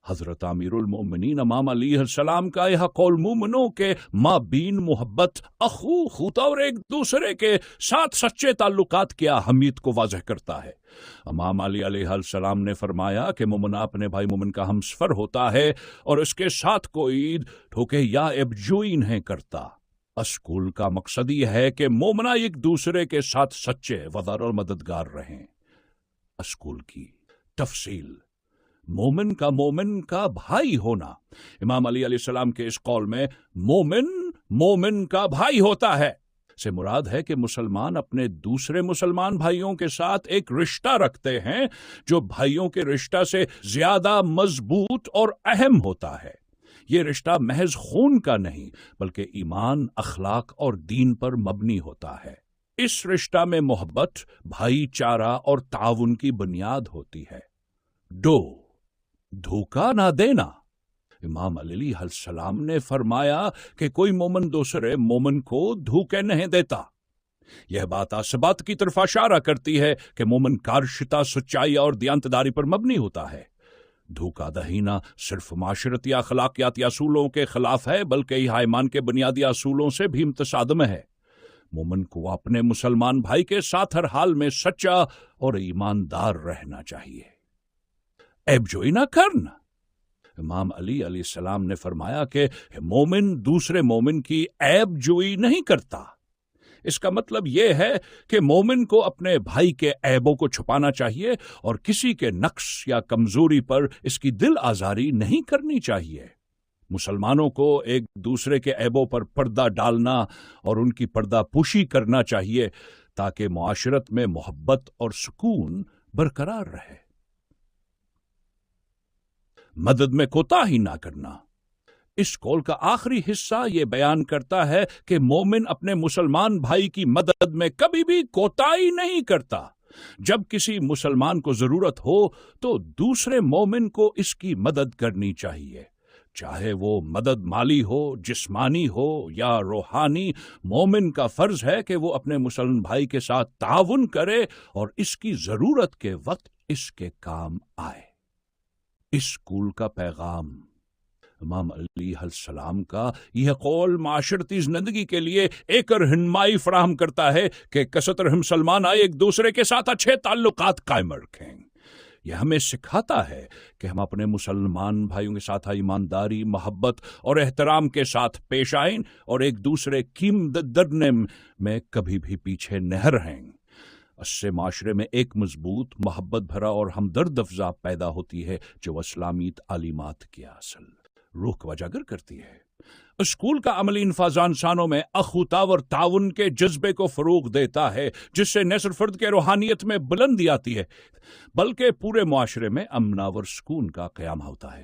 حضرت امیر المومنین امام علیہ السلام کا یہ قول مومنوں کے مابین محبت، اخوت اور ایک دوسرے کے ساتھ سچے تعلقات کی اہمیت کو واضح کرتا ہے۔ امام علی علیہ السلام نے فرمایا کہ مومن اپنے بھائی مومن کا ہمسفر ہوتا ہے اور اس کے ساتھ کوئی دھوکے یا عیبجوئی نہیں کرتا۔ اسکول کا مقصد یہ ہے کہ مومنہ ایک دوسرے کے ساتھ سچے، وفادار اور مددگار رہیں۔ اسکول کی تفصیل: مومن کا بھائی ہونا۔ امام علی علیہ السلام کے اس قول میں مومن کا بھائی ہوتا ہے سے مراد ہے کہ مسلمان اپنے دوسرے مسلمان بھائیوں کے ساتھ ایک رشتہ رکھتے ہیں جو بھائیوں کے رشتہ سے زیادہ مضبوط اور اہم ہوتا ہے۔ یہ رشتہ محض خون کا نہیں بلکہ ایمان، اخلاق اور دین پر مبنی ہوتا ہے۔ اس رشتہ میں محبت، بھائی چارہ اور تعاون کی بنیاد ہوتی ہے۔ دھوکہ نہ دینا۔ امام علی علیہ السلام نے فرمایا کہ کوئی مومن دوسرے مومن کو دھوکے نہیں دیتا۔ یہ بات آسبات کی طرف اشارہ کرتی ہے کہ مومن کارشتا، سچائی اور دیانتداری پر مبنی ہوتا ہے۔ دھوکہ دہی نہ صرف معاشرتی اخلاقیاتی اصولوں کے خلاف ہے بلکہ یہ ایمان کے بنیادی اصولوں سے بھی متصادم ہے۔ مومن کو اپنے مسلمان بھائی کے ساتھ ہر حال میں سچا اور ایماندار رہنا چاہیے۔ عیبجوئی نہ کرنا۔ امام علی علیہ السلام نے فرمایا کہ مومن دوسرے مومن کی عیب جوئی نہیں کرتا۔ اس کا مطلب یہ ہے کہ مومن کو اپنے بھائی کے عیبوں کو چھپانا چاہیے اور کسی کے نقص یا کمزوری پر اس کی دل آزاری نہیں کرنی چاہیے۔ مسلمانوں کو ایک دوسرے کے عیبوں پر پردہ ڈالنا اور ان کی پردہ پوشی کرنا چاہیے تاکہ معاشرت میں محبت اور سکون برقرار رہے۔ مدد میں کوتاہی نہ کرنا۔ اس قول کا آخری حصہ یہ بیان کرتا ہے کہ مومن اپنے مسلمان بھائی کی مدد میں کبھی بھی کوتاہی نہیں کرتا۔ جب کسی مسلمان کو ضرورت ہو تو دوسرے مومن کو اس کی مدد کرنی چاہیے، چاہے وہ مدد مالی ہو، جسمانی ہو یا روحانی۔ مومن کا فرض ہے کہ وہ اپنے مسلمان بھائی کے ساتھ تعاون کرے اور اس کی ضرورت کے وقت اس کے کام آئے۔ اسکول کا پیغام: امام علیہ السلام کا یہ قول معاشرتی زندگی کے لیے ایک رہنمائی فراہم کرتا ہے کہ کثرت مسلمان ایک دوسرے کے ساتھ اچھے تعلقات قائم رکھیں۔ یہ ہمیں سکھاتا ہے کہ ہم اپنے مسلمان بھائیوں کے ساتھ ایمانداری، محبت اور احترام کے ساتھ پیش آئیں اور ایک دوسرے کی مدد کرنے میں کبھی بھی پیچھے نہ رہیں۔ اس سے معاشرے میں ایک مضبوط، محبت بھرا اور ہمدرد افزا پیدا ہوتی ہے جو اسلامی تعلیمات کی اصل روح کو اجاگر کرتی ہے۔ اسکول کا عملی انفاذ انسانوں میں اخوتا اور تعاون کے جذبے کو فروغ دیتا ہے، جس سے نہ صرف فرد کے روحانیت میں بلندی آتی ہے بلکہ پورے معاشرے میں امن اور سکون کا قیام ہوتا ہے۔